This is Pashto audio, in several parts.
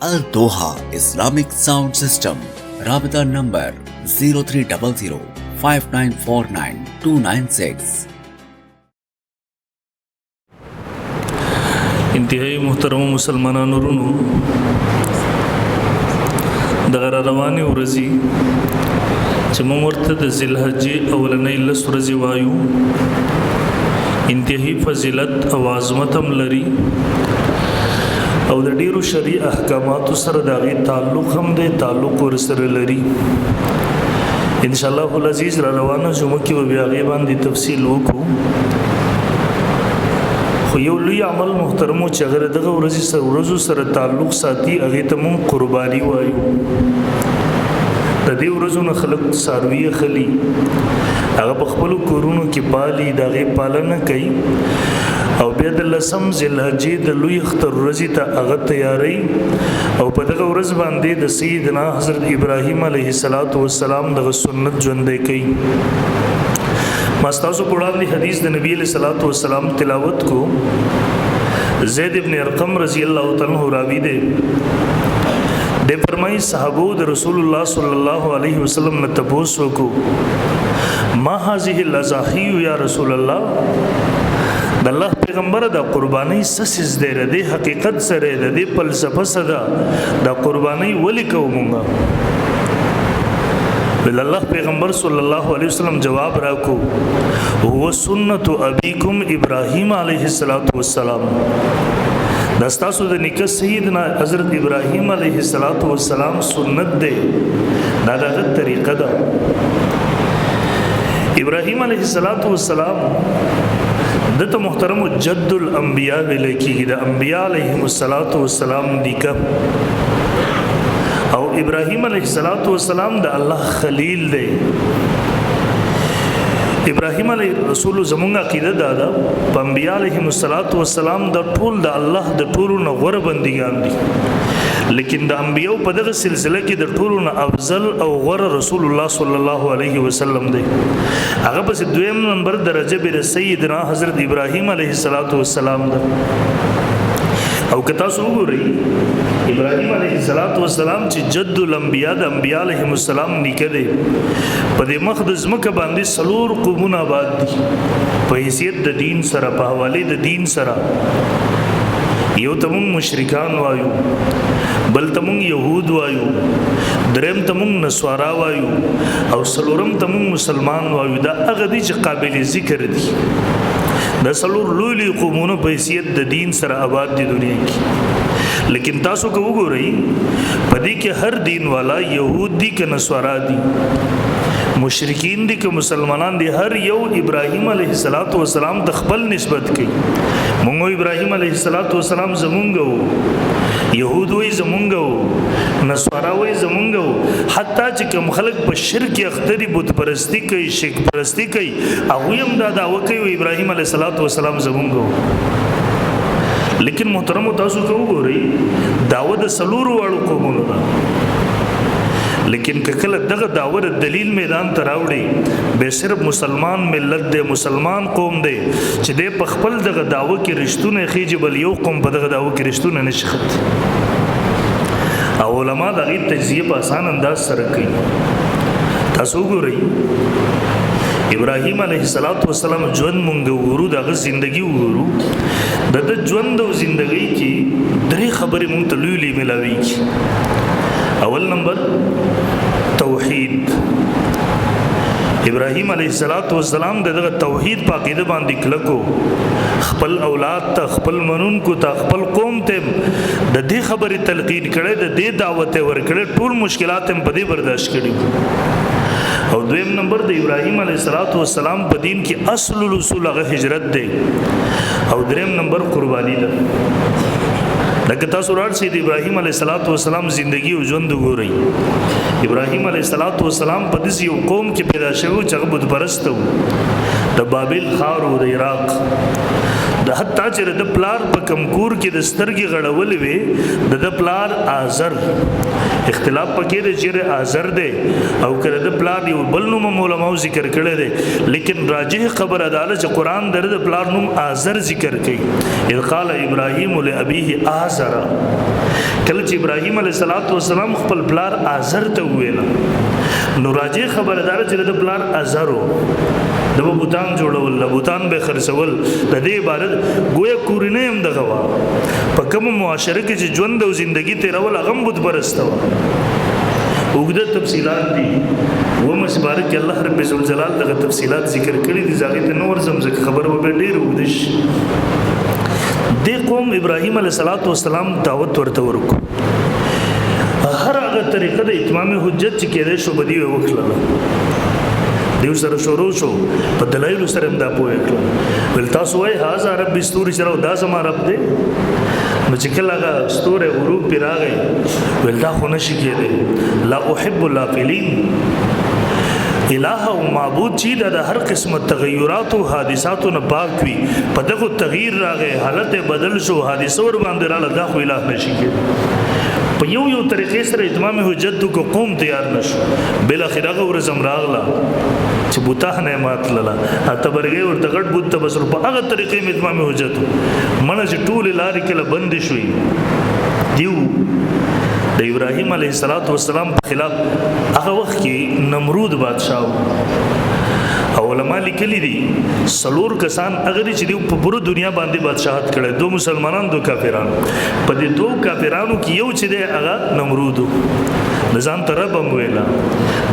Al Doha Islamic Sound System. Rabita number 0300 5949 296. انتهایی محترم مسلمانانو ورونو دغه روانې ورځې چې موږ ورته د ذوالحجې اولنۍ لس ورځې وایو انتهایی فضیلت او عظمت هم لري او د ډیرو شرعي احکاماتو سره د هغې تعلق هم دی تعلق ورسره لري انشاءالله العزیز را روانه جمعه کې به بیا هغې باندې تفصیل وکړو خو یو لوی عمل محترمو چې هغه دغه ورځو سره تعلق ساتي هغې ته مونږ قرباني وایو د دې ورځو نه خلک څاروي اخلي هغه په خپلو کورونو کې پالي د هغې پالنه کوي او بیا د لسم ذوالحجې د لوی اختر ورځې ته هغه تیاری او په دغه ورځ باندې د سیدنا حضرت ابراهیم علیه السلام دغه سنت ژوندی کوي ما ستاسو په وړاندې حدیث د نبی علیه السلام تلاوت کو زید ابن ارقم رضی الله تعالی عنہ راوی دی د فرمای صحابو د رسول الله صلی الله علیه وسلم نه تاسو کو ما هذه الاضاحی یا رسول الله د الله پیغمبر د قربانی سسیز دی د حقیقت سره د فلسفه سره د قربانی ولی کومه بل الله پیغمبر صلی الله علیه وسلم جواب راکو هو سنت ابیکم ابراهیم علیه السلام دستاسو د نیکه سیدنا حضرت ابراهیم علیه السلام سنت دی دا دغه طریقه ده ابراهیم علیه السلام دته محترم جد الانبیاء ولیکي د انبیاء علیهم السلام نیکه او ابراهیم علیه السلام د الله خلیل دی ابراهیم علیه رسول زمونږ عقیده دا په انبیاء علیهم السلام د ټول د الله د ټولو نه غوره بندګان دي لیکن د انبیاء په دغه سلسله کې د ټولو نه افضل او غوره رسول الله صلی الله علیه وسلم دی هغه په دویم نمبر درجه به سیدنا حضرت ابراهیم علیه السلام ده او که تاسو وګورئ ابراهیم علیه السلام چې جد الانبیاء د انبیاء علیهم السلام نیکه دی په دې مقدس مکه باندې څلور قومونه آباد دي په حیثیت د دین سره په حواله د دین سره یو ته مونږ مشرکان وایو بل ته مونږ یهود وایو دریم ته مونږ نسوارا وایو او څلورم ته مونږ مسلمان وایو دا هغه دي چې قابل ذکر دي د څلور لوی قومونو په حیثیت د دین سره آباد دي دنیا کې لیکن تاسو کو وګورئ په دې کې هر دین والا يهود دي که نسوارا دي مشرکین دي که مسلمانان دي هر یو ابراهیم علیه السلام د خپل نسبت کوي مونږ ابراهیم علیه السلام زمونږ وو يهود وي زمونږ وو نسوارا وي زمونږ وو حتی چې کوم خلک په شرک اختری بت پرستی کوي شرک پرستی کوي هغه هم دا دعوه کوي ابراهیم علیه السلام زمونږ وو لیکن محترم تاسو کو وګورئ داوود سلور واړو قومونو ده لیکن کله دغه داوود دلیل میدان ته راوړي به صرف مسلمان ملت دی مسلمان قوم دی چې د خپل دغه داوه کې رښتونه خېجه بل یو قوم په دغه داوه کې رښتونه نشخت او علما دغه تجزیه په آسان انداز سره کوي تاسو وګورئ ابراهیم علیه السلام ژوند مونږ وګورو دغه ژوندۍ وګورو د ژوند او ژوندۍ کې درې خبرې مونږ ته لوی ملاوي اول نمبر توحید ابراهیم علیه السلام دغه توحید په عقیده باندې کلکو خپل اولاد ته خپل منونکو ته خپل قوم ته د دې خبرې تلقین کړي د دې دعوت ورکړي ټول مشکلات هم په دې برداشت کړي او دویم نمبر د ابراهیم علیه السلام په دین کې اصل الاصول هغه هجرت دی او دریم نمبر قربانی ده لکه تاسو ورته د ابراهیم علیه السلام ژوندۍ او ژوند وګورئ ابراهیم علیه السلام په دې یو قوم کې پیدا شوی چې بت پرست وو د بابل خار او د عراق د حتی چې د پلار په کمکور کې د سترګې غړول وي د پلار آزر اختلاف پکې د چیرې آزر دی او کړه د پلار یو بل نوم علماء ذکر کړي دي لیکن راجح خبر اداله چې قران د پلار نوم آزر ذکر کوي اذ قال ابراهيم لابيه آزر کله چې ابراهیم علیه السلام خپل پلار آزر ته وویل نو راځي خبردار چې د پلار آزر د بوتان جوړول له بوتان به خرڅول د دې عبارت گویا کورینه هم دغه وا په کوم معاشره کې چې ژوند او ژوندۍ تیرول هغه بت پرسته وا وګړه تفصيلات دي و مسبارک الله رب عزت جلال دغه تفصيلات ذکر کړي دي ځکه ته نور زمزه خبر و به ډیر ودش د قوم ابراهيم عليه السلام دعوت ورته ورکو هر هغه طریقه د اتمام حجت چې کېده شو بدی وکړه دیو سره شروع شو په دلایل سره هم دا پوهه کړل ول تاسو وای هاذا رب استوري سره دا زما رب دی نو چې کله هغه ستوره غروب پی راغی ول دا خو نشي کېده لا احب الافلین الہ او معبود چې د هر قسم تغیرات او حادثات نه پاک وي په دغه تغییر راغی حالت بدل شو حادثه ور باندې را لدا خو الہ نشي کېده په یو طریقې سره اتمام حجت کو قوم تیار نشو بل اخره ورزم راغلا چې بوته نه مات لاله اته برګي ورته غټ بوته بسر په هغه طریقې اتمام حجت منه چې ټول لارې کله بند شوي دیو د ابراهيم عليه السلام په خلاف هغه وخت کې نمرود بادشاہ او علماء لیکلي دي سلور کسان اگر چې دی په پوره دنیا باندې بادشاہت کړي دو مسلمانان دو کافرانو په دې دو کافرانو کې یو چې دی هغه نمرود نظام ترب هم ویلا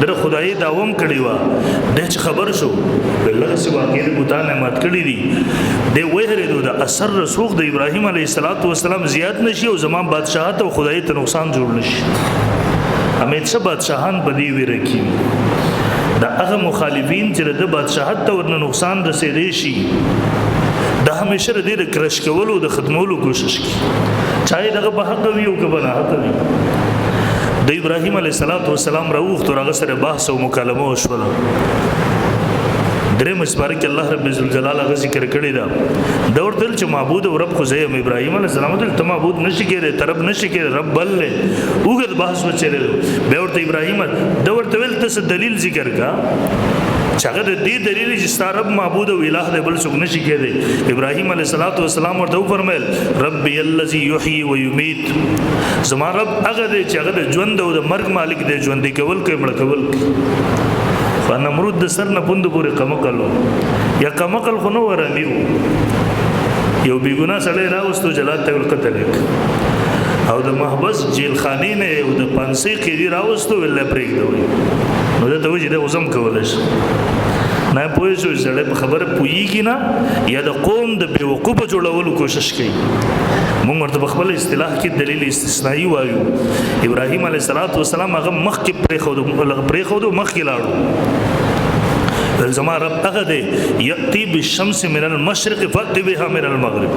در خدای داوم کړي وا د خبر شو الله سي واقع د بوتانه مات کړي دي د وهره د اثر رسوخ د ابراهيم عليه السلام زیات نشي او زمان بادشاہت او خدای ته نقصان جوړ نشي همیشه بادشاہان بدی وی رکی دا هغه مخالفین چې د بادشاہت ته ورنه نقصان رسیدي شي دا همیشه د دې کرش کولو د ختمولو کوشش کوي چاهي دغه په حق وي او که په نه حق وي د ابراهيم عليه السلام راوخت او هغه سره بحث او مکالمه وشوله درې مسبارک الله رب عزت جلال هغه ذکر کړی دا د ورتل چې معبود او رب خو زیم ابراهيم عليه السلام ته معبود نشي کېره طرف نشي کېره رب بل له وګد بحث وچره به ورته ابراهيم د ورته ول تاسو دلیل ذکر کا چاغه د دې دلیل چې ستارب معبود او الہ د بل څوک نشي کېده ابراهيم عليه السلام ورته فرمایل ربي الذي يحيي ويميت زما رب هغه دې چې هغه د ژوند او د مرګ مالک دی ژوند کول کوي مړ کول فنمرود د سر نه پوند پورې قمقلو یا قمقل خو نو ورانیو یو بیګونا سړی راوستو جلات ته قتل او د محبس جیل خانې نه او د پانسي قیدی راوستو ول پرېږ دوی نو دا ته وځي د وزم کولای شي نه پوه شو زړه په خبره پويږي نه یا د قوم د بیوقوف جوړولو کوشش کوي موږ ورته په خپل اصطلاح کې دلیل استثنایی وایو ابراهيم عليه السلام هغه مخ کې پرې خو مخ کې لاړو زما رب هغه دی یاتی بالشمس من المشرق فات بها من المغرب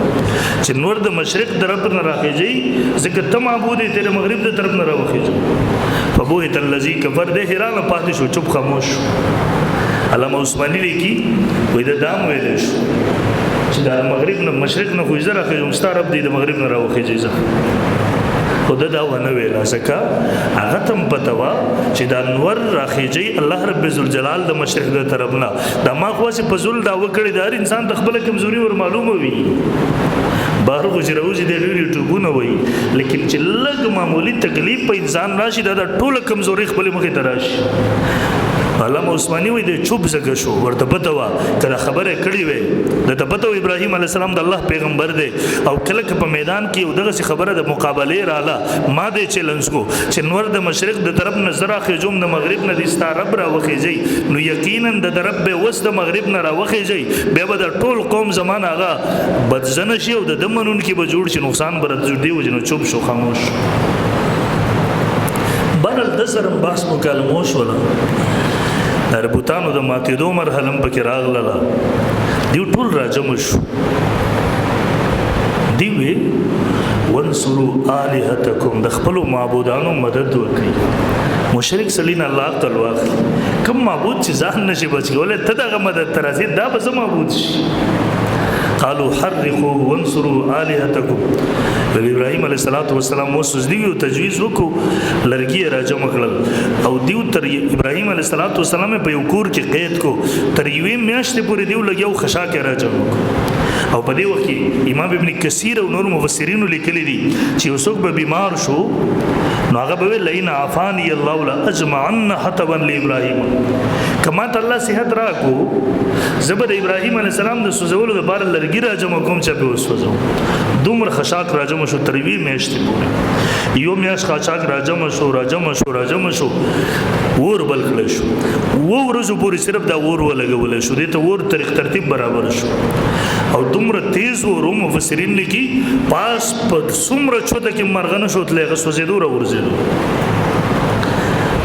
چې نور د مشرق طرف نه راخیږي ځکه ته معبود ته د مغرب د طرف نه راوخیږي فبوهت الذي كفر ده حیران پاتې شو چوپ خاموش علامه عثماني لیکي وې د دام ویل شو چې د مغرب نه مشرق نه خو زره راخیږي مستعرب دی د مغرب نه راوخیږي خود دا ونه ویلا سکا هغه تم پتوا چې دا نور راخیږي الله رب ذوالجلال د مشرق د طرف نه دا ما خو چې پزول دا وکړي دا انسان د خپل کمزوري ور معلومه وي بهر غجروزي د یوټیوبونه وي لیکن چې لږ معمولی تکلیف په انسان راشي دا ټول کمزوري خپل مخې ته راشي علامه عثماني وي د چوب زګه شو ورته پتوا کله خبره کړي وي د تپتو ابراهيم عليه السلام د الله پیغمبر دی او کله په میدان کې یو دغه خبره د مقابله رااله ما دې چیلنج کو چې نور د مشرق د طرف نظر اخیجوم د مغرب نه د ستارب را وخیږي نو یقینا د رب به وس د مغرب نه را وخیږي به د ټول قوم زمان هغه بدزنه شي او د دمنون کې به جوړ شي نقصان بر دی وجنو چوب شو خاموش بل د سره بحث مکالمه شوله ربوتانو د ماتېدو مرحله پکې راغله دیو ټول راجم شو دیوی وانصروا آلهتکم د خپل معبودانو مدد وکړي مشرک سلین الله تعالی واخلي کوم معبود چې ځان نشي بچولای ته دغه مدد ترازي دا به معبود شي قالوا حرقوا وانصروا آلهتكم ابراهيم عليه السلام وسوس دیو تجویز وکړو لرګي راجم کړل او دیو تر ابراهيم عليه السلام په یو کور کې قید کو تر یوې میاشتې پورې دیو لګیو خشا کې راجم وکړو او په دې وخت کې امام ابن کثیر او نور مفسرین لیکلي دي چې وسوک به بیمار شو نو هغه به لئن عافانی الله لا اجمعن حتبا لابراهیم کما ته الله صحت راکو زبر ابراهیم علی السلام د سوزولو د بار لرګی را جمع کوم چې به وسوځو دومره خشاک را جمع شو تروی میشته پورې یو میاش خشاک را جمع شو ور بل کړل شو ورځو پورې صرف دا ور ولګول شو دې ته ور طریق ترتیب برابر شو او دومره تیز ورو مفسرین لیکي پاس په څومره چوته کې مرغنه شو تلغه سوزیدو را ورزیدو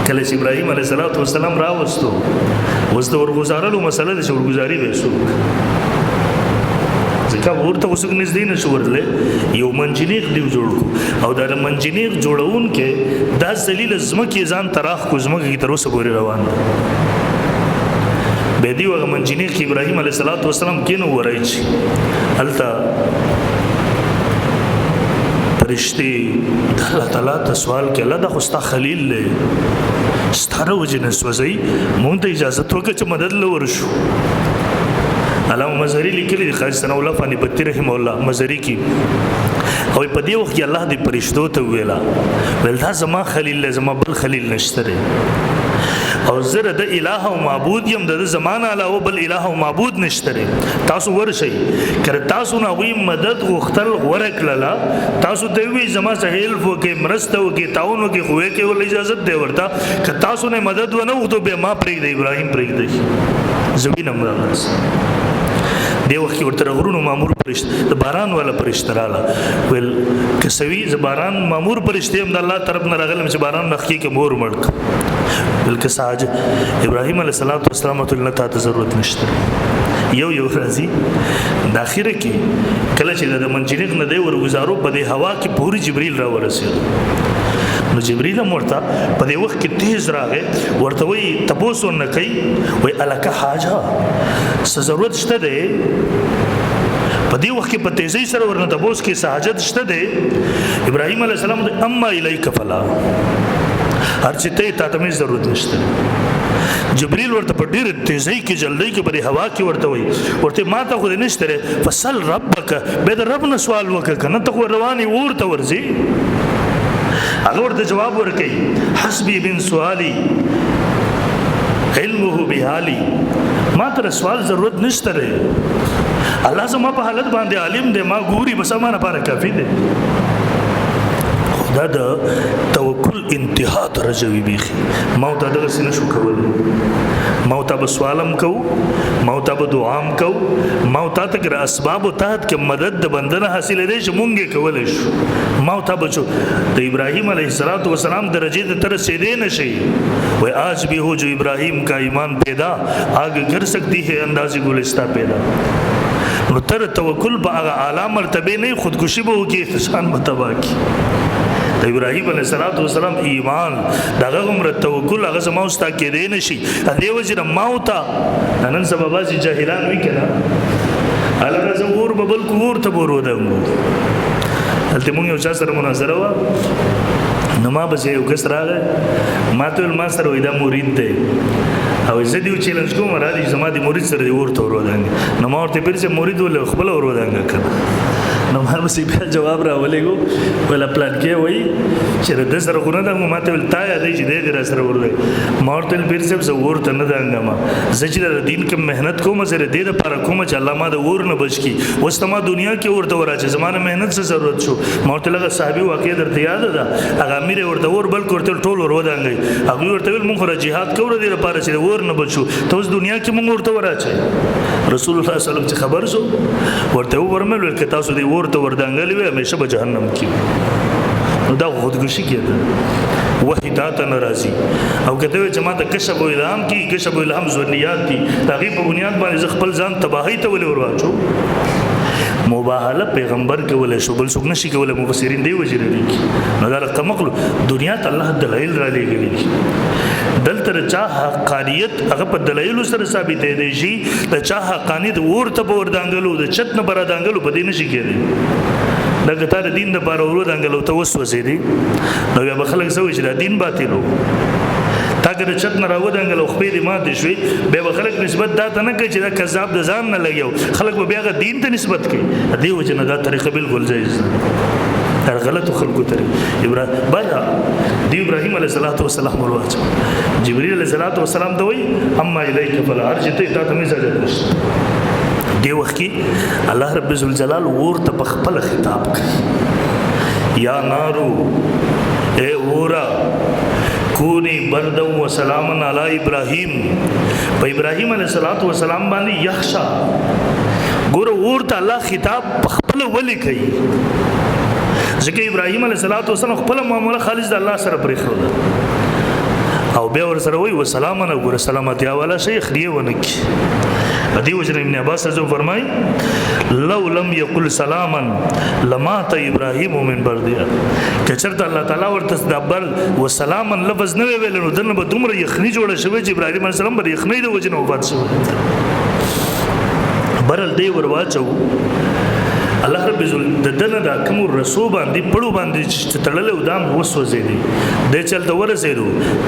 کله چې ابراهیم علیه السلام راوستو ورګزارلو مسله د ورګزاري به شو ځکه ورته وسګ نږدې نشو ورله یو منجنیق دی جوړ کو او دا منجنیق جوړون کې دا ذلیل زمکه ځان تراخ کو زمکه کی تر اوسه پورې روان به دی وغه منجنیق ابراهیم علیه السلام کینو ورایچ التا فرشتي الله تعالی ته سوال کې الله د خوستا خلیل له ستاره وجنه سوځي مونږ ته اجازه ورکړه چې مدد لور شو علامه مزری لیکلی د خالد ثنا الله فانی بتی رحم الله مزری کی او په دې وخت کې الله دې فرشتو ته ویلا ولدا زما خلیل زما بل خلیل نشته او زره د الہ او معبود یم د زمانه علاوه بل الہ او معبود نشته تاسو ورشي کړه تاسو نه وی مدد غختل ورکړه تاسو ته وی زما سهیل وو کې مرسته وو کې تاونو کې خوې کې ول اجازه دی ورته ک تاسو نه مدد ونه وغوښتو به ما پرې د ابراهیم پرې دی زوی نه مرز دی وخت ورته غرونو مامور پرشت د باران والا پرشت رااله ول کسوی ز باران مامور پرشت هم د الله طرف نه راغلم چې باران نخکی کې مور مړک بلکې ساج ابراهیم علیه السلام ته ضرورت نشته یو راځي د اخره کې کله چې د منجنیق نه دی ورګزارو په دې هوا کې پوری جبرئیل را ورسېد نو جبرئیل مرتا په دې وخت کې تیز راغی ورته وی تاسو نه کوي وای الکه حاجه ضرورت شته دی په دې وخت کې په تیزی سره ورنه تاسو کې سہاجت شته دی ابراهیم علیه السلام اما الیک فلا هر چې ته ته ضرورت نشته جبرئیل ورته په ډیر تیزی کې جلدی کې په هوا کې ورته ما ته خو نشته فصل ربک به د رب نه سوال وکړه کنه ته رواني ورته ورځي هغه ورته جواب ورکړي حسبي بن سوالی علمه بحالی ما ته سوال ضرورت نشته الله زما په حالت باندې عالم دی ما ګوري بس ما نه پاره کافی دی دا د توکل انتها درجه بیخي ما ته دغه سینه شو کول ما ته به سوالم کو ما ته به دعام کو ما ته تر اسباب او تحت کې مدد د بندنه حاصل دی چې مونږه کول شو ما ته به د ابراهیم علیه السلام درجه ته تر رسیدې نشي وای آج بھی ہو جو ابراہیم کا ایمان پیدا آگے کر سکتی ہے اندازی گلستہ پیدا نو تر توکل په هغه اعلی مرتبه نه خودکشي به وکي احسان متبا کی د ابراهیم علیه السلام ایمان دغه عمر توکل هغه زما استا کې دی نشي د وجه موتا نن سبا بازي جاهلان وکړه الګا زمور ببل کور ته ورو دمو هلته مونږ یو چا سره مناظره وا نو ما به یو کس راغی ما ته ما سره وېدا مرید دی او زه دیو چیلنج کوم را دي زما دي مرید سره دی ورته ورودانګ نو ما ورته پیرسه مرید ول خپل ورودانګ کړه نو ما به بیا جواب راولېګو ولا پلان کې وای چې د سره غونه د ما ته ول تا یادې چې دې در سره ورودای ما ورته پیرسه زه ورته نه دانګم زه چې د دین کې مهنت کوم سره دې د پر کوم چې الله ما د ور نه بچ کی وستما دنیا کې ورته وراچې زمانه مهنت څه ضرورت شو ما ورته لږه صحابي واقع درته یاد ده هغه امیر ورته ور بل کوته ټول ورودانګ هغه ورته ول مونږ را jihad کوو دې لپاره چې ور نه بچو ته اوس دنیا کې مونږ ورته وراچې رسول الله صلی الله علیه وسلم چې خبر شو ورته ورمل ول تاسو دې ورته وردانګل وي همیشه به جهنم کې نو دا خودکشي کېده وحی تا ته ناراضي او کته چې ما ته کشف او الهام کې کشف او الهام ضرورت دي هغه په بنیاد باندې خپل ځان تباہی ته ولې ورواچو مباهله پیغمبر کولای شو بل څوک نشي کولای مفسرین دی وجره دي نو دا کمقلو دنیا ته الله دلایل را لګي دلته چا حقانیت هغه په دلایل سره ثابت دی شي د چا حقانیت ورته وردانګلو د چت نه برادانګلو په دې نشي کېږي دا کته دین د بار ورودانګلو ته وسوسې دي نو بیا خلک سوي چې دا دین باطلو تا که د چت نه راودنګل او خپې دې ماتې شوې بیا به خلک نسبت دا ته نه کوي چې دا کذاب د ځان نه لګیو خلک به بیا هغه دین ته نسبت کوي دې وجه نه دا طریقه بالکل جایز ده غلط خلکو طریقه دی ابراهیم علیه السلام ورواچو جبرئیل علیه السلام ته وایي اما الیک فلا ارجع ته تا ته مې اجازه نشته دی وخت کې الله رب ذوالجلال ورته په خپل خطاب کوي یا نارو اے اورا کونی بردم و سلامن علی ابراہیم په ابراهیم علیه السلام باندې یخشا ګوره ورته الله خطاب په خپل ولي کوي ځکه ابراهیم علیه السلام خپل معامله خالص د الله سره پرې خو او بیا ور سره وای و سلامن ګوره سلامتی والا شیخ دی ونکی دی وجه ابن عباس جو فرمای لو لم يقل سلاما لمات ابراهيم من بردیا کچرته الله تعالی ورته دبر و سلاما لفظ نه ویل نو دنه به دومره یخنی جوړه شوی چې ابراهيم عليه السلام به یخنی د وجه نه وفات شو برل دی ور واچو الله رب عزت د دنه د کوم رسول باندې پړو باندې چې تړلې ودام وسوځې دي د چلته ورسېدو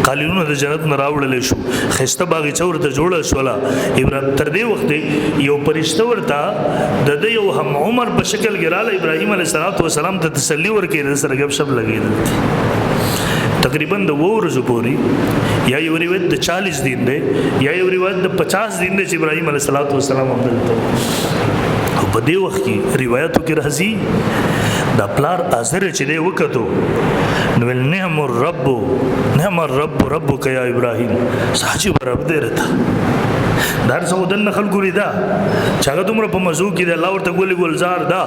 قالینونو د جنت نه راوړل شو خسته باغچه ورته جوړه شولا ابراهیم تر دې وخت یو پرشته ورته د یو هم عمر په شکل ګراله ابراهیم علیه السلام ته تسلی ورکړي سره غب شپ لګیدل تقریبا د ورځو پوري یا یو روایت د 40 دین دی یا یو روایت د 50 دین دی چې ابراهیم علیه السلام عمدلته په دې وخت کې روایتو کې راځي دا پلار اثر چې دی وکړو نو نعم الرب ربک یا ابراهیم ساجي رب دې رته دار سودن خلکو لري دا چاغه دومره په مزو کې د الله ورته ګلزار دا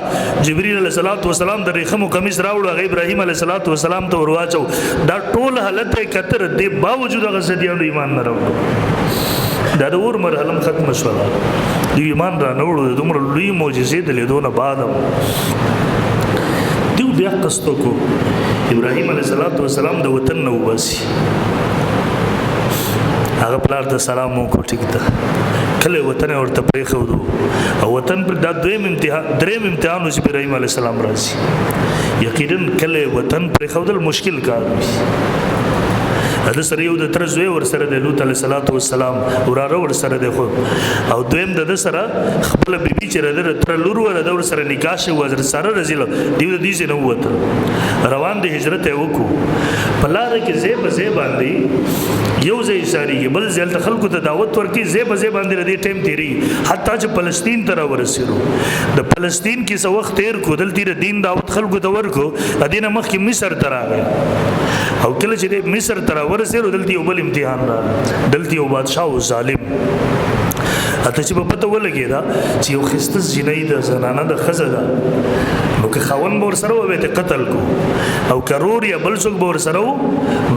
جبرئیل علیه السلام د ریخمو کمیس راوړ هغه ابراهیم علیه السلام ته ورواچو دا ټول حالت کتر دی باوجود هغه سديانو ایمان نه راوړ دا د اور مرحله ختم شوه دی ایمان را نوړو د دومره لوی معجزې د لیدونه بعد دیو بیا قصتو کو ابراهیم علیه السلام د وطن نو وباسي هغه پلار ته سلام وکړ ټیک ده کله وطن ورته پرې خو او وطن پر د دریم امتحان چې ابراهیم علیه السلام راځي یقینا کله وطن پرې خودل مشکل کار دی د سره یو د تر زوی ور سره د لوط علیه السلام وراره ور سره د خو او دویم د سره خپل بیبي چې د تر لور ور د ور سره نکاح شو وزر سره رزل دیو د دې نه وته روان د هجرت وکړو پلار کې زیب باندې یو ځای ساري بل ځل خلکو ته دعوت ورکړي زیب باندې د ټیم تیری حتی چې فلسطین ته ورسېرو د فلسطین کې څو وخت تیر کو دلته دین دعوت خلکو ته ورکو ادینه مخکې مصر ته راغی او کله چې مصر ته ورسېرو دلته یو بل امتحان را دلته یو بادشاہ او ظالم اته چې په پته ولګی دا چې یو خسته جنۍ د زنانه د خزه ده نو که خاون بور سره وې ته قتل کو او کرور یا بل څوک بور سره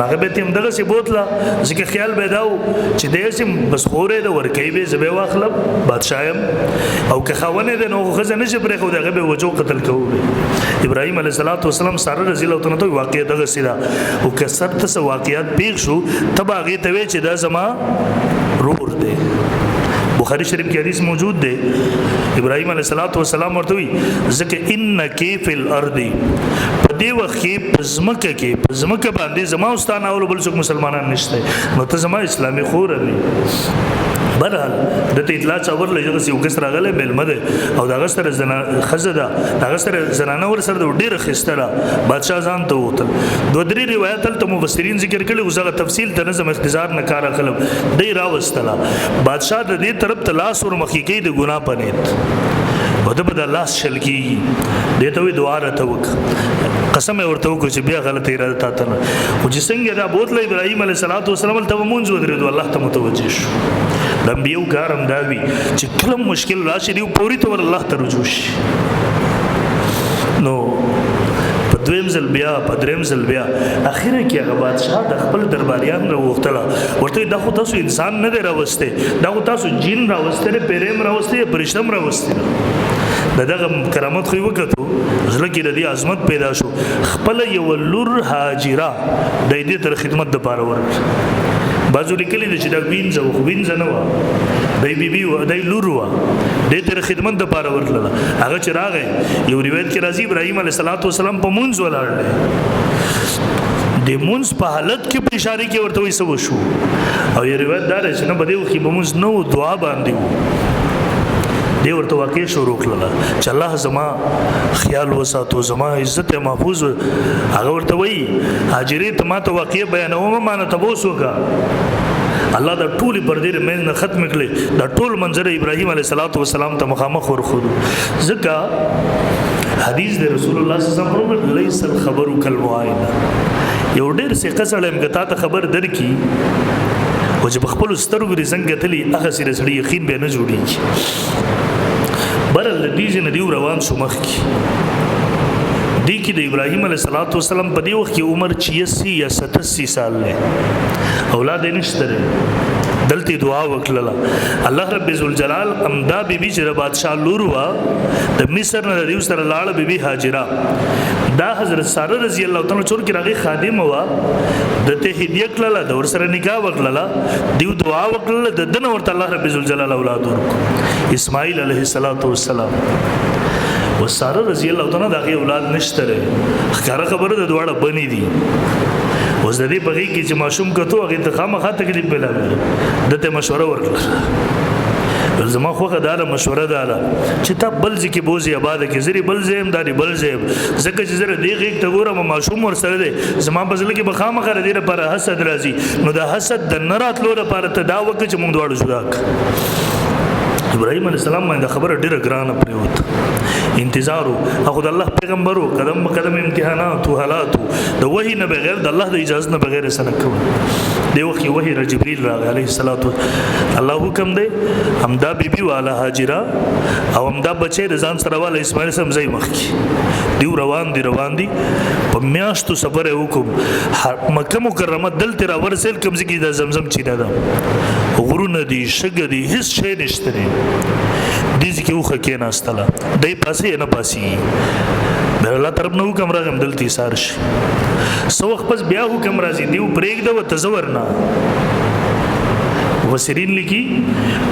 هغه به تیم دغه سی بوتله ځکه خیال به داو چې د اسم بس خورې د ورکې به زبې واخلم بادشاہم او که خاون دې نو خزه نشه پرې خو دغه به وجو قتل کوو ابراهیم علیه السلام سره رضی الله تعالی عنہ واقعیت دغه سیدا او کسر ته واقعیت پیښ شو تباغه ته چې دا زما رور دی بخاری شریف کې حدیث موجود دی ابراهیم علیه السلام ورته وی ځکه انک فی الارض په دې وخت کې پزمکه باندې زما واستانه اول بل څوک مسلمانان نشته نو ته زما اسلامي خور نه برحال د ته اطلاع چاور لږه سی وګس راغله ملمده او دغه سره خزده دغه سره زنانه ور سره ډیره خستره بادشاہ ځان ته وته دوه درې روایت ته مفسرین ذکر کړي اوسه تفصیل ته نظم اختصار نه کار خلب دی راوستله بادشاہ د دې طرف ته لاس ور مخې کې د ګناه پنيت وته په لاس شل کی دته وی دعا راته وک قسم ورته وک چې بیا غلط اراده تاته نه او چې څنګه دا بوتله ابراهیم علیه السلام ته مونږ ودرېدو الله ته متوجه شو لمبیو کارم داوی چې کلم مشکل راشي دی پوری تور الله ته رجوع شي نو دویم ځل بیا په دریم ځل بیا اخیره کې هغه بادشاہ د خپل درباریان راوختله ورته دا خو تاسو انسان نه دی راوسته دا خو تاسو جین راوسته پریم راوسته پرشتم راوسته دغه کرامت خو وکړو ځل کې د دې عظمت پیدا شو خپل یو لور هاجره د دې تر خدمت د پاره ورک بازو لیکلي چې دا وینځه نه و دای بیبي و دای لور و د تر خدمت د پاره ورکړه هغه چې راغی یو روایت کې راځي ابراهیم علیه السلام په مونږ ولاړ د مونږ په حالت کې په اشاره کې ورته وایي څه وشو او یو روایت دا دی چې نه په دې وخت کې به مونږ نه و دعا باندې وو دی ورته واقع شروع کړله چې الله زما خیال وساتو زما عزت محفوظ هغه ورته وایي هاجرې ته ما ته واقع بیانوم ما نه تبوس وکړه الله دا ټول پردې مې نه ختم کړي دا ټول منظر ابراهيم عليه السلام ته مخامخ ورخود ځکه حدیث د رسول الله صلی الله علیه وسلم ليس الخبر كالمعاينه یو ډېر څه قصړم کته ته خبر درکې او چې خپل سترګې څنګه تلي هغه سره سړي یقین به نه جوړیږي برل دې نه دی روان شو مخ کې دی کې د ابراهيم عليه السلام په دې وخت کې عمر 86 یا 87 سال له اولاد یې نشته دلته دعا وکړه الله رب ذوالجلال امدا بیبي چې بادشاہ لور وا د مصر نه دیو سره لاړ بیبي هاجره دا حضرت ساره رضی الله تعالی چور کې راغي خادم وا دته هدیه کړه د ور سره نکاح وکړه دیو دعا وکړه د دنه ورته الله رب ذوالجلال اولاد ورکو اسماعیل علیه السلام وساره رضی الله تعالی دغه اولاد نشته ښکارا خبره د دواړه بنی دي اوس د دې بغي کې چې ماشوم کتو هغه ته خامخا تکلیف بلا دته مشوره ورکړه زما خوخه داله مشوره داله چې تا بل ځکه بوزي آباد کې زری بل زم داري بل زم زکه چې زره دیغه ته ګورم ماشوم ور سره دی زما بزل کې بخامخه ردی لپاره حسد راځي نو د حسد د نراتلو لپاره ته دا وکړه چې موږ دواړو جدا ابراهيم عليه السلام باندې خبره ډیره ګرانه پریوت انتظار او د الله پیغمبرو قدم قدم امتحانات او حالات د وحي نه بغیر د الله د اجازه نه بغیر سره کوي دی وخت وحي جبريل راغی عليه الصلاه الله حکم دی همدا بیبي والا هاجره او همدا بچي رضان سره والا اسماعیل سم زي مخ دی روان دي په میاشتو سفر وکم مکه مکرمه دلته را ورسېل کوم ځکه د زمزم چینه ده غرونه دي شګه دي هیڅ شی نشته دیږي کې وخه کې ناستله دای پاسې نه پاسي د الله طرف نو کوم راغم دلتي سارش سو وخت پس بیا حکم راځي دیو بریک دا تزور نه وسرین لکی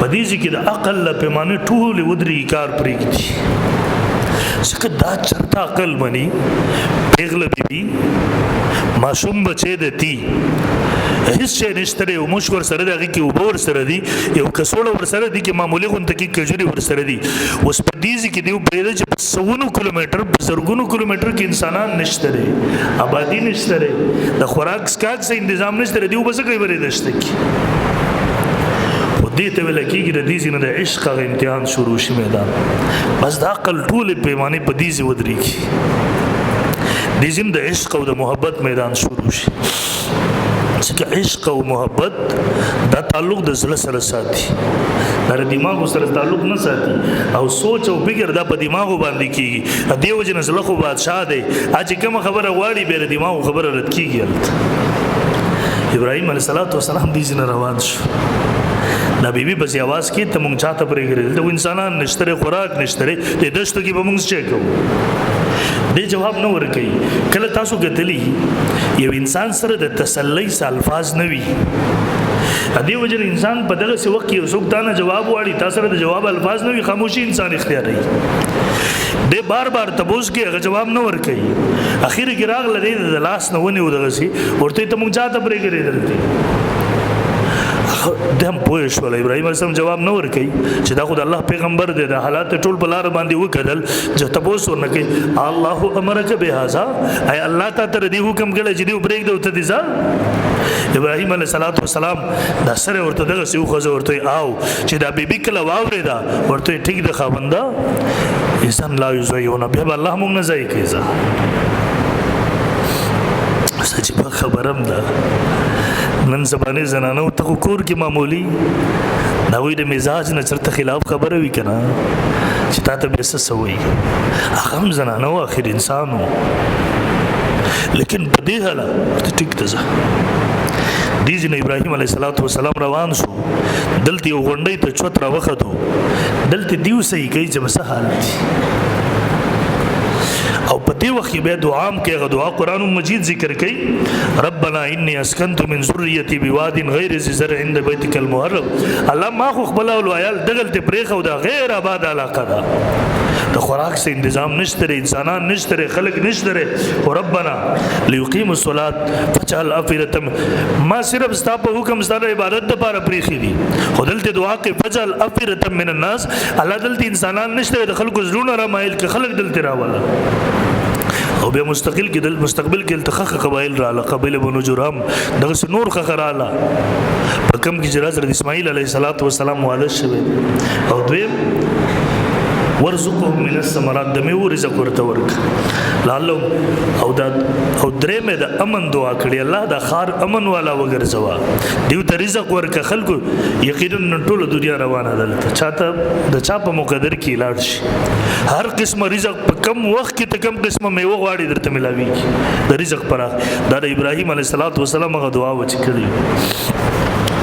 پدې کې د عقل په پیمانه ټول ودري کار پرېږدي څنګه دا چرته عقل مني پیغله بیبي معصوم بچي دتی هیڅ شي نشته یو مشور سره دغه کې وبور سره دی یو کسوړ ور سره دی کې معمولی غونته کې کجوري ور سره دی اوس په دې کې دیو پرېږدي چې 100 کیلومتر زرګونو کیلومتر کې انسانان نشته آبادی نشته د خوراک سکاک څخه تنظیم نشته دیو بس کوي ورې دشته کې دې ته ویل کېږي د دې نه د عشق غو امتحان شروع شي میدان بس د عقل ټول پیمانه په دې ودرېږي دې زم د عشق او د محبت میدان شروع شي چې عشق او محبت دا تعلق د زړه سره ساتي دا دماغ سره تعلق نه ساتي او سوچ او فکر دا په دماغ باندې کیږي دیو جن زړه خو بادشاہ دی اج کوم خبره غواړي به دماغ خبره رد کیږي ابراهيم عليه السلام دې جن روان شو دا بیبي بس आवाज کې ته مونږ چاته پرې کړل ته انسانان نشته خوراک نشته د دشتو کې به مونږ چیک کوو دې جواب نه ورکړي کله تاسو غتلی یو انسان سره د تسلی الفاظ نه وي ادي وجه انسان په دغه څه وخت یو څوک دانه جواب واړي تاسو سره د جواب الفاظ نه وي خاموشي انسان اختیار دی دې بار تبوس کې هغه جواب نه ورکړي اخر کې راغله دې د لاس نه ونی ودغه سي ورته ته مونږ چاته پرې کړل دم پوه شو ابراهيم عليه السلام جواب نه ورکړي چې دا خو د الله پیغمبر دی د حالات ټول په لار باندې وکړل چې تاسو ورنکې الله امرک به هاذا اي الله تعالی تر دې حکم کړل چې دې بریک دوته دي ځا ابراهيم عليه السلام دا سره ورته دغه سیو خو ورته او چې دا بیبي کله واورې دا ورته ټیک د خاونده انسان لا یزيون به الله مونږ نه ځای کیږي سچ په خبرم ده نن زبانه زنانو ته کور کې معمولی دا وې د مزاج نه چرته خلاف خبره وی کنه چې تاسو به څه سوي هغه زنانو اخر انسانو لیکن بدی حاله ټیک ده دیزن ابراهيم عليه السلام روان شو دلته یو غونډې ته چوتره وخته دلته دیو صحیح کوي چې بس حالت او په دې وخت به دعام کې دعا قران مجید ذکر کوي ربنا اني اسكنت من ذريتي بواد غير ذي زرع عند بيتك المحرم الله ما خو خپل او عيال دغلت پرېخو دا غیر آباد علاقه ده د خوراک سے تنظیم نشته لري، انسانان نشته لري، خلق نشته لري. او ربنا ليقيموا الصلاه فجعل افئده، ما صرف ستا په حکم ستاره عبادت لپاره پریخي دي، خو دلته دعا کې فجعل افئده من الناس، الله دلته انسانان نشته د خلکو زړونه را مایل کې خلق دلته راواله. او بیا مستقبل کې التخاخ قبایل رااله، قبیله بنو جرام دغه نور خخراله په کم کې چې حضرت اسماعیل علیه السلام والد شوی. او دویم ورزقهم من الثمرات، د میوه رزق ورته ورک لعلهم او درې مې د امن دعا کړې، الله دا خار امن والا وګرځوا، دیو ته رزق ورک. خلکو یقینا ټول دنیا روانه ده، چاته د چا په مقدر کې لاړ شي، هر قسم رزق په کم وخت کې ته کم قسمه میوه غواړي درته ملاوي د رزق پر. دا د ابراهیم علیه السلام هغه دعا و چې کړی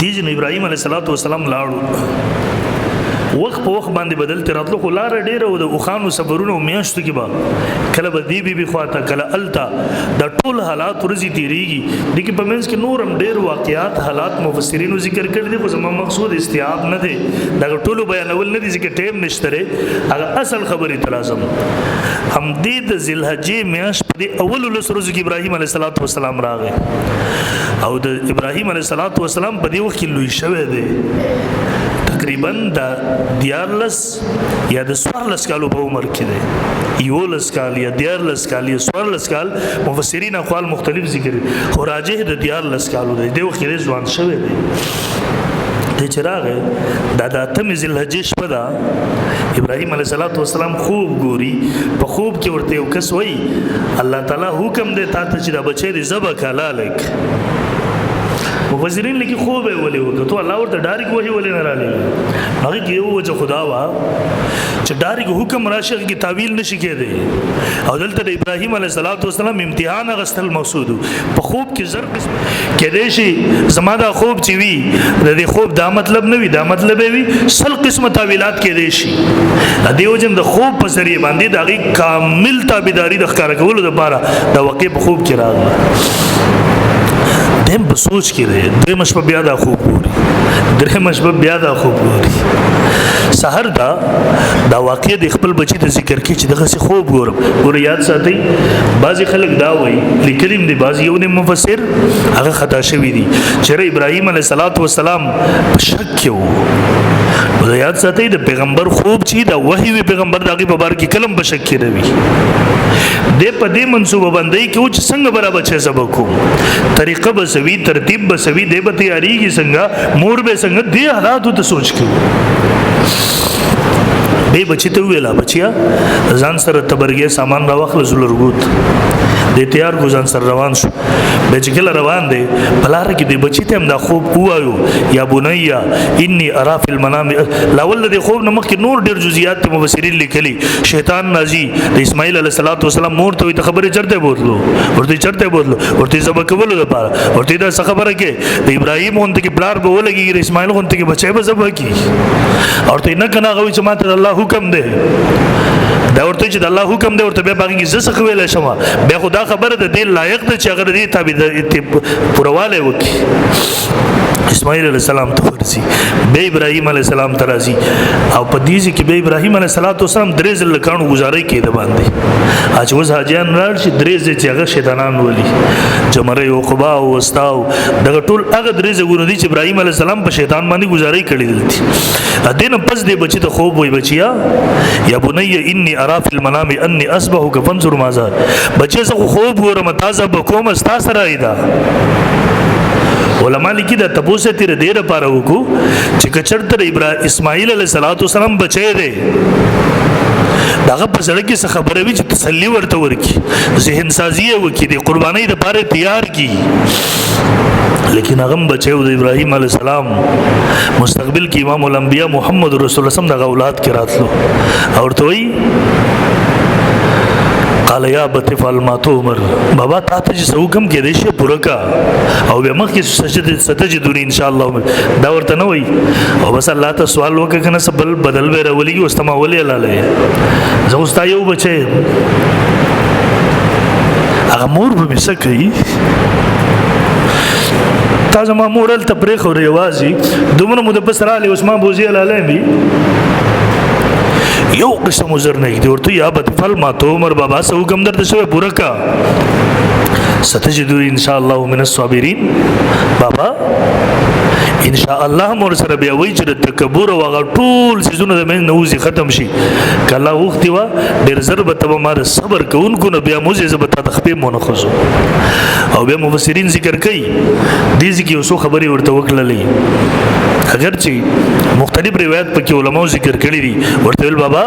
دیجن ابراهیم علیه السلام لاړو، وخت په وخت باندې بدل تر راتلو، خو لار ډیره او د اوخانو صبرونه او میاشتو کې با کله به دی بي خواته کله التا د ټول حالات ورزي تیریږي. د کې په منځ کې نور هم ډیر واقعات حالات مفسرینو ذکر کړی دي، خو زموږ مقصود استیعاب نه دی، دا ټول بیانول نه دي ځکه ټیم نشته. هغه اصل خبرې تلازم هم دې د ذلحجې میاش په اول لس ورځو کې ابراهیم علیه السلام راغی، او د ابراهیم علیه السلام په دې وخت کې لوی شوی دی، تقریبا د 14 یا د 14 کالو په عمر کې دی، 11 کال یا 14 کال یا 14 کال، مفسرین اقوال مختلف ذکر، خو راجح د 14 کالو دی، د وخت کې ځوان شوی دی. د چراغه د اتم ذلحجې شپه ده، ابراهیم علیه السلام خوب ګوري، په خوب کې ورته یو کس وایي الله تعالی حکم دی تا ته چې دا بچی دې ذبح کړه لک. مفسرین لکه خوب ولې وکړه، ته الله ورته ډایرک وحی ولې نه رالی، هغه کې یو وجه خدا وا چې ډایرک حکم راشه کی تعویل نشي کېده. او دلته د ابراهیم علیه السلام امتحان غستل مقصود په خوب کې زر قسم کېدې شي، زماده خوب چې وی د دې خوب دا مطلب نه وي، دا مطلب وي سل قسمه تعویلات کېدې شي. دیو جن د خوب په ذریعہ باندې د کامل تابعداري د ښکار کولو لپاره د واقع په خوب کې راغله. دیم په سوچ کې دی، درې مشبه بیا دا خوب ګوري، درې مشبه بیا دا خوب ګوري. سحر دا واقع د خپل بچی ته ذکر کې چې دغه څه خوب ګورم. ګور یاد ساتي، بعضی خلک دا وایي لیکلیم دی، بعضی یو نه مفسر هغه خطا شوی دی چې ابراهیم علیه السلام په شک کې وو. نو یاد ساتي د پیغمبر خوب چې دا وحی وی پیغمبر دغه په بار کې کلم په شک کې دی، د په دې منسوبه باندې کې چې څنګه برابر چې سبق کو طریقه بسوي ترتیب بسوي د به تیاریږي څنګه مور به څنګه دې حالات ته سوچ کې به بچی ته ویلا بچیا ځان سره تبرګه سامان راوخل زلرګوت د تیار ګزان سره روان شو. به چې کله روان دی بلار کې د بچی ته هم دا خوب وایو یا بنیا انی ارا فی المنام، لاول د خوب نمک کې نور ډیر جزئیات مفسرین لیکلي. شیطان نازی د اسماعیل علیه السلام مور ته خبرې چرته بوتلو ورته زما کول لپاره ورته دا خبره کې د ابراهیم اونته کې بلار به ولګي، اسماعیل اونته کې بچي به زما کی، ورته نه کنا غوي چې ماته الله حکم دی، دا ورته چې د الله حکم دی، ورته به باغی زسه خویل شمه به خدا خبره د دې لایق ده چې اگر دې تابع پرواله وکي. اسماعیل علیه السلام ته ورسي، به ابراهیم علیه السلام ته راځي، او په دې کې به ابراهیم علیه السلام درې ځل لکانو گزارای کېده باندې اچ وز حاجیان راځي درې ځل چې هغه شیطانان ولي جمره او قبا او واستاو دغه ټول هغه درې ځګونه دي چې ابراهیم علیه السلام په شیطان باندې گزارای کړی دي. دین پس دې بچی ته خوب وای بچیا یا بني انی ارى في المنام اني اصبحك فانظر ماذا، بچی زه خوب ګورم تازه بکوم استا سره ایدا. علماء لیکي دا تاسو ته ډیر لپاره وکړو چې کچرته اسماعیل علیه السلام بچی دی، داغه په سره کې څه خبره وی چې تسلی ورته ورکی، ذهن سازی وکي، د قربانۍ لپاره تیار کی. لیکن هغه بچو د ابراهیم علیه السلام مستقبل کې امام الانبیاء محمد رسول الله صلی الله علیه وسلم د اولاد کې راتلو او ورته وی قال یا بتفعل ما تؤمر، بابا تا ته چې حکم کې دی شي پوره کا، او بیا مخکې ستجدونی ان شاء الله دا ورته نه وای، او بس الله ته سوال وکړه کنه سبل بدل به راولېږي واستما ولې لاله زه اوستا یو بچي هغه مور به مسه کوي تا زما مورل تفریخ او ریوازي دومره مو د بسراله عثمان بوزي لاله می یو قسم عذر نه دی ورته یا بتفل ما تو عمر بابا سو حکم درته شوی پوره کا ستجدو ان شاء الله من الصابرین بابا ان شاء الله مور سره بیا وای چې تکبر او هغه ټول سيزونه د من نوزي ختم شي کله وخت وا ډیر ضرب ته ما صبر کوونکو نه بیا موزه زبته تخفیف مونږ خزو او بیا مفسرین ذکر کوي دې ځکه یو څو خبري ورته وکړلې اگر چې مختلف روایت پکې علماء ذکر کړی دي ورته ویل بابا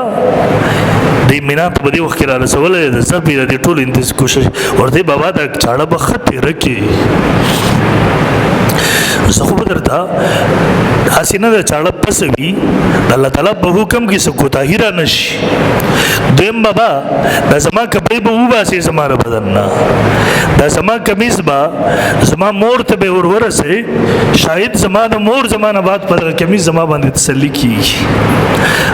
د مینات په دې وخت کې را رسولې د سپې د ټول انتظار کوشش ورته بابا دا چاړه بخت رکی زه خو درته حسینه د چاړه پسوي الله تعالی په حکم کې څه کوتاهی را نشي دیم بابا د زما کپڑے به وباسي زما بدن نه د زما کمیز با زما مور ته به ورورسه شاید زما د مور زمانه بعد پر کمیز زما باندې تسلی کی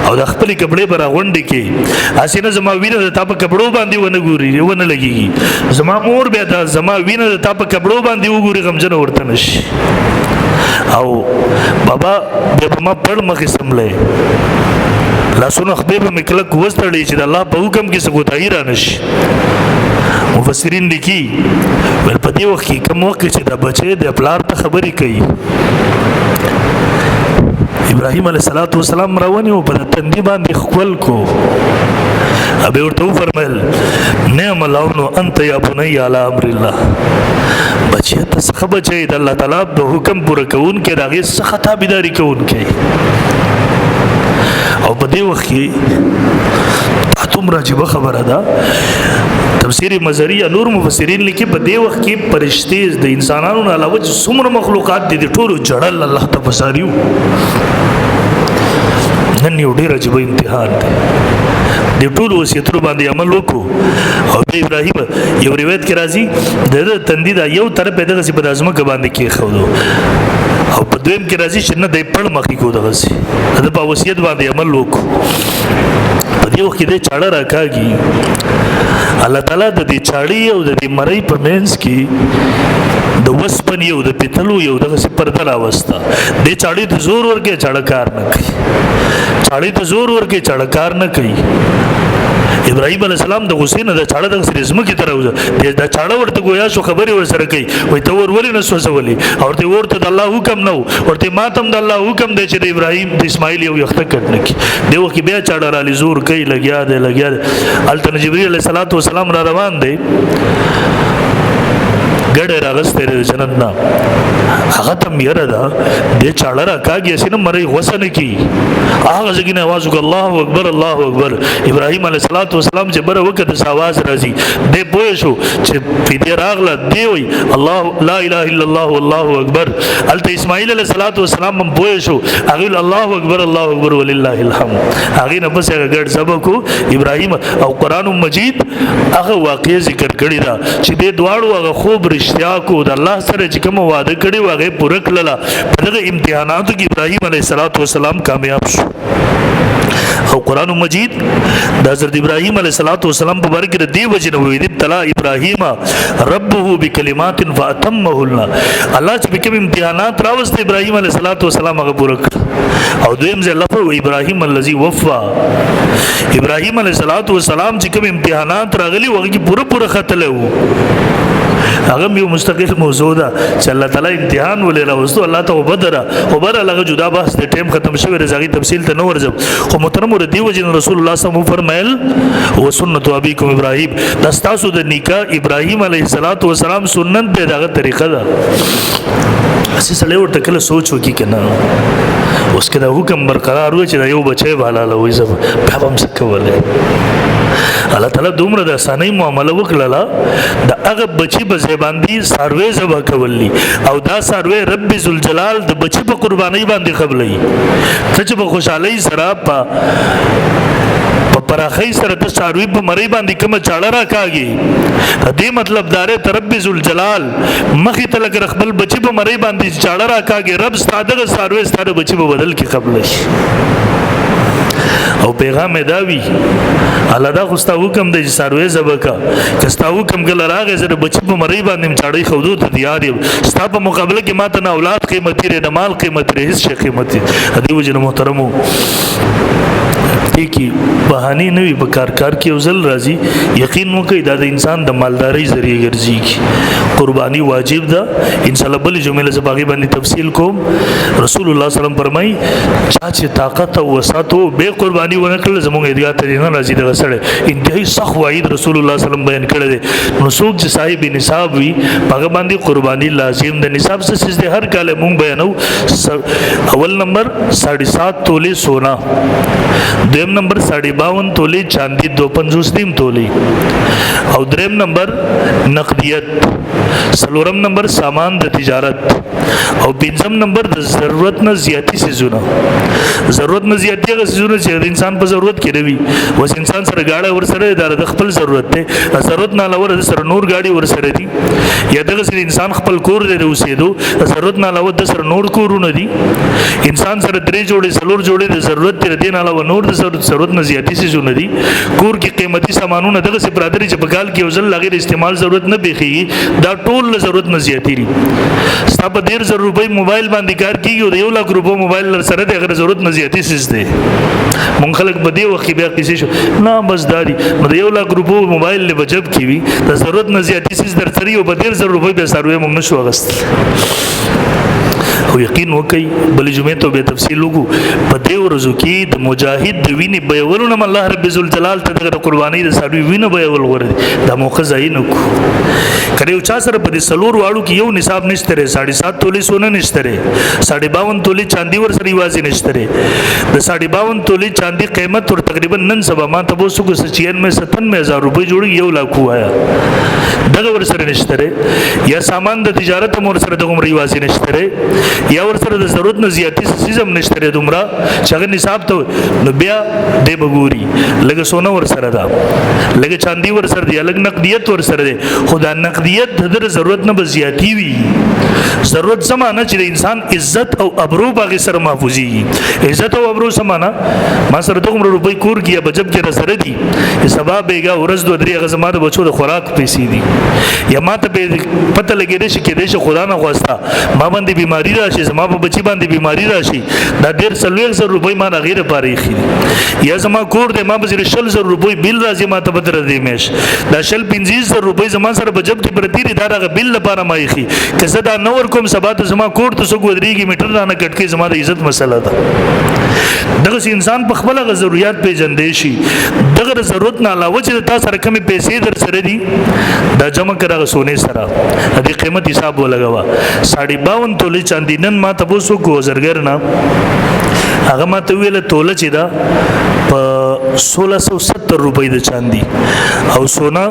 او د خپل کپڑے پر غونډي کې حسینه زما وینه د تاپ کپړو باندې ونه ګوري ونه لګي زما مور به د زما وینه د تاپ کپړو باندې وګوري غمجن ورته نشي او بابا به ما پړ مخې سملې لاسونه خپل په مکلک وستړي چې د الله په حکم کې څه کوتاهی را نشي مفسرین لیکي ول په دې وخت کې کوم وخت چې د بچي د پلار ته خبري کوي ابراهيم عليه السلام رواني او په تندي باندې خپل کو ابي ورته فرمایل نعم الله انت يا بني على امر الله بچی ته څه بچی د الله تعالی د حکم پوره کون کې راغی څه خطا بيداری کون کې او په دې وخت کې تاسو راجبه خبره ده تفسیر مزری نور مفسرین لیکي په دې وخت کې فرشتي د انسانانو نه علاوه څومره مخلوقات دي ټول جړل الله ته فساریو نن یو ډیر عجیب امتحان دی د ټول وصیتونو باندې عمل وکړو او د ابراهیم یو روایت کې راځي د تندی دا یو طرف دغه سی په ازمکه باندې کې خو او په دویم کې راځي چې نه د پړ مخې کو دغه سی د په وصیت باندې عمل وکړو په دې وخت کې د چاړه راکاږي الله تعالی د دې چاړي او د دې مړی په منځ کې د وسپن یو د پیتلو یو دغه سی پرده راوسته د چاړي د زور ورکه چاړه کار نه کوي چاړي ته زور ورکه چاړه کار نه کوي ابراهيم عليه السلام د حسین د چاړه د سرزم کی طرف د چاړه ورته گویا شو خبري ور سره کوي وای ته ور ولې نسو سوالي او ته ورته د الله حکم نو ورته ماتم د الله حکم دی چې د ابراهيم د اسماعیل یو یخته کټنه کی دیو کی بیا چاړه را لزور کوي لګیا دی الته جبرئیل علیه السلام را روان دی ګډه راغسته د جنت نه هغه ته میره ده د چاړه را کاږي سینه مری غوسه نه کی هغه ځګینه आवाज وک الله اکبر ابراهيم عليه السلام چې بره وکړه د आवाज راځي د پوه شو چې پیډه راغله دی وی الله لا اله الا الله والله اکبر الته اسماعیل عليه السلام هم پوه شو هغه الله اکبر ولله الحمد هغه نه بس هغه ګډ سبق ابراهيم او قران مجید هغه واقع ذکر کړی دا چې د دواړو هغه خوب رښتیا کو د الله سره چې کوم وعده کړی واغې پوره کړل په دغه امتحاناتو کې ابراهيم عليه السلام کامیاب شو او قران مجید د حضرت ابراهيم عليه السلام په باره کې دی وجنه وې د تلا ابراهيم ربه بکلمات فاتمهن الله چې کوم امتحانات راوست ابراهيم عليه السلام هغه پوره کړ او دویم ځل لفظ ابراهيم الذي وفى ابراهيم عليه السلام چې کوم امتحانات راغلي وغه پوره ختله وو هغه یو مستقل موضوع ده چې الله تعالی امتحان ولې راوستو الله ته وبره لغه جدا بحث د ټیم ختم شوی رضاغي تفصیل ته نو ورځم خو محترم ردی وجن رسول الله صلی الله علیه وسلم فرمایل او سنت ابيكم ابراهيم د تاسو د نکاح ابراهيم عليه السلام سنت په دغه طریقه ده اسی سره ورته کله سوچ وکي کنه اوس کله حکم برقرار و چې یو بچي بالاله وي زب په هم سکوله الله تعالی دومره د اسانۍ معاملې وکړه د هغه بچي په زباندي سروي زبا کولی او دا سروي رب ذل جلال د بچي په قرباني باندې قبلې ته چې په خوشحالي سره په پراخي سره د سروي په مری باندې کوم چاړه راکاږي دې مطلب دار رب ذل جلال مخې ته لګ خپل بچي په مری باندې چاړه راکاږي رب ستاده سروي ستاده بچي په بدل کې قبلې او پیغام داوی الله دا خوستا حکم د سروي زبکا کستا حکم ګل راغې زره بچی په مری باندې چاړې خودو ته تیار یم ستا په مقابله کې ماته نه اولاد قیمتي نه مال قیمتي هیڅ شي قیمتي هدي وجه محترمو پې کې بهانې نه وي په کار کې یو ځل راځي یقین وکړئ دا د انسان د مالدارۍ ذریعه ګرځېږي قرباني واجب ده انشاءالله بلې جمعې له زه په هغې باندې تفصیل کوم رسول الله وسلم فرمایي چا چې طاقت او وسعت و بې قرباني ونه کړله زموږ عیدګاه ته دې نه راځي دغه سړی انتهایي سخت وعید رسول الله وسلم بیان کړی دی نو څوک چې صاحب نصاب وي په هغه باندې قرباني لازم ده نصاب څه څیز دی هر کال مونږ بیانو اول نمبر 7.5 تولې سونا دویم نمبر 52 تولې چاندي 2.50 تولې او دریم نمبر نقدیت سلورم نمبر سامان د تجارت او پنځم نمبر د ضرورت نه زیاتی سيزونه ضرورت نه زیاتی هغه سيزونه چې د انسان په ضرورت کې دی وس انسان سره گاډه ور سره د خپل ضرورت ته ضرورت نه علاوه د سره نور گاډي ور سره دي یا دغه سره انسان خپل کور دی اوسېدو ضرورت نه علاوه د سره نور کورونه دي انسان سره درې جوړې سلور جوړې د ضرورت تر دین علاوه نور د ضرورت نه زیاتی سيزونه دي کور کې قیمتي سامانونه دغه سره برادری چې په کال کې یو ځل لغیر استعمال ضرورت نه بيخي دا ټول ضرورت نه زیاتی دي ستا په 1,000 روپۍ موبایل باندې کار کیږي او د 1 لک روپۍ موبایل سره د غیر ضرورت نه زیاتی سیس دی مونږ خلک په دې وخت کې بیا کیسې شو نه بس دادی نو د 1 لک روپۍ موبایل له بجب کی وي د ضرورت نه زیاتی سیس در سره یو په 1,000 روپۍ به سروي مونږ نشو اغست او یقین وکړئ بلې جمعې ته به تفصیل وکړو په دې ورځو کې د مجاهد د وینې بیولونه الله رب ذوالجلال ته د قربانۍ د سړي وینې بیول غوړي دا موقع ځای نه کو کړي او چا سره په دې سلور واړو کې یو نصاب نشته رې 7.5 تولې سونه نشته رې 52 تولې چاندي ور سره یوازې نشته رې د 52 تولې چاندي قیمت ور تقریبا نن سبا ما ته وسو کو 96,000 روپۍ جوړي 1 لک وایا دغه ور سره نشته رې یا سامان د تجارت مور سره دغه یوازې نشته رې یا ور سره د ضرورت نه زیاتی سیزم نشته لري دومره چې هغه نصاب ته نو بیا دی بګوري لکه سونه ور سره دا لکه چاندي ور سره دی لکه نقدیت ور سره دی خدا نقدیت د ضرورت نه زیاتی وي ضرورت زمانہ چې د انسان عزت او ابرو باغ سره محفوظي عزت او ابرو زمانہ ما سره 200 روپۍ کور کیه بجب کې سره دي سبا بیګه ورځ دوه درې غزما د بچو د خوراک پیسې دي یا ما ته پته لګیږي چې کېدې چې خدا نه خواستا ما باندې بیماری راشي زما په بچی باندې بیماری راشي دا 1,500 روپۍ ما نه غیر پاره خي یا زما کور دې ما به 1,000 روپۍ بیل راځي ما ته بدر دې مېش دا 1,500 روپۍ زما سره بجب کې پرتی دي دا بیل لپاره ما خي که زه دا نور کوم سبا ته زما کور ته سګو درېږي میټر نه کټ کې زما د عزت مسله ده دغه انسان په خپل ضرورت پیژندې شي دغه ضرورت نه علاوه چې تاسو سره کمی پیسې در سره دي دا جمع کړه سونه سره د قیمت حساب ولګوا 52 تولې چاندي نن ما تاسو کو زرګر نه هغه ما ته ویل توله چې دا په 1670 روپۍ د چاندي او سونا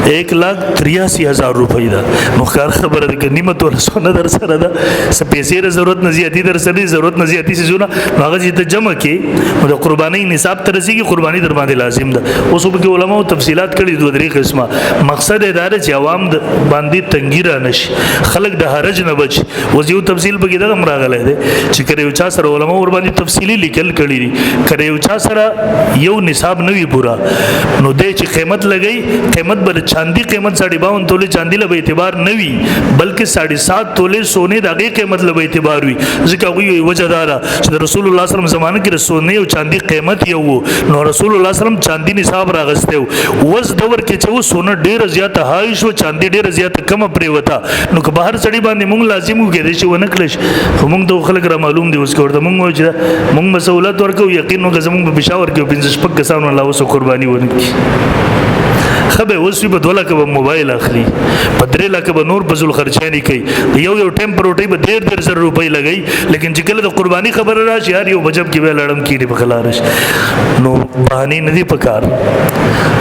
1,83,000 روپۍ دا نو کار خبره ده نیمه توله سونا در سره ده څه پیسې ضرورت نه زیاتی در سره ضرورت نه زیاتی سونه هغه چې ته جمع کې د قربانۍ نصاب تر رسیدي قرباني در باندې لازم ده اوس په علماء تفصيلات کړي دوه درې قسمه مقصد اداره چې عوام باندې تنګی را نشي خلک د حرج نه بچ وزيو تفصیل په کې دا راغلی دی چې کړي یو چا سره علماء ور باندې تفصیلی لیکل کړي دي کړي یو چا سره یو نصاب نوی پورا نو دې چې قیمت لګي قیمت بل چاندي قیمت 52 تولې چاندي له اعتبار نوی بلکې 7.5 تولې سونه دغه قیمت له اعتبار وي ځکه وی وجدارا چې رسول الله صلی الله علیه وسلم زمانه کې سونه او چاندي قیمت یو نو رسول الله صلی الله علیه وسلم چاندي نصاب راغسته وز دور کې چې سونه ډیر زیات هاي شو چاندي ډیر زیات کم پرې وتا نو که بهر سړي باندې مونږ لازم وګورئ چې ونه کړش مونږ د خلک را معلوم دي اوس کوړه مونږ چې مونږ مسؤلیت ورکو یقین نو زمونږ په پېښور کې 15 شپږ کسانو الله وسو قرباني ورکړي خبه اوس په 2 لک موبایل اخلي په 3 لک به نور بزول خرچانی کوي یو ټیم پروټي به 1,500 روپۍ لګي لیکن چې کله د قرباني خبر راشي یار یو بجب کې به لړم کیږي په خلارش نو بهاني ندي پکار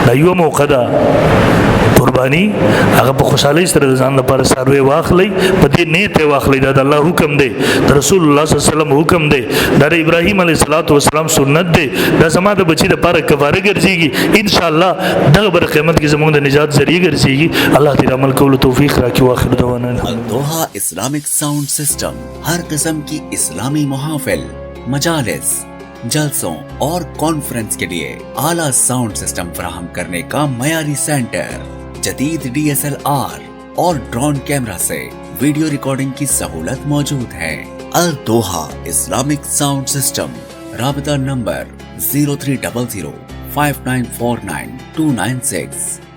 دا یو موقع ده قرباني هغه په خوشحالي سره ځان لپاره سروي واخلي په دې نیت واخلي دا د الله حکم دی د رسول الله صلی الله علیه وسلم حکم دی د ابراهیم علیه السلام سنت دی دا زما د بچی لپاره کفاره ګرځيږي ان شاء الله دغه بر قیامت کې زموږ د نجات ذریعہ ګرځيږي الله دې عمل کولو توفیق راکړي واخر دعوانا الدوحہ اسلامک साउंड सिस्टम हर किस्म की इस्लामी मुहाफिल मजालिस जलसों और कॉन्फ्रेंस के लिए आला साउंड सिस्टम फराहम करने का मयारी सेंटर जदीद DSLR और ड्रोन कैमरा से वीडियो रिकॉर्डिंग की सहूलत मौजूद है। अल दोहा इस्लामिक साउंड सिस्टम राबता नंबर 0300 5949 296।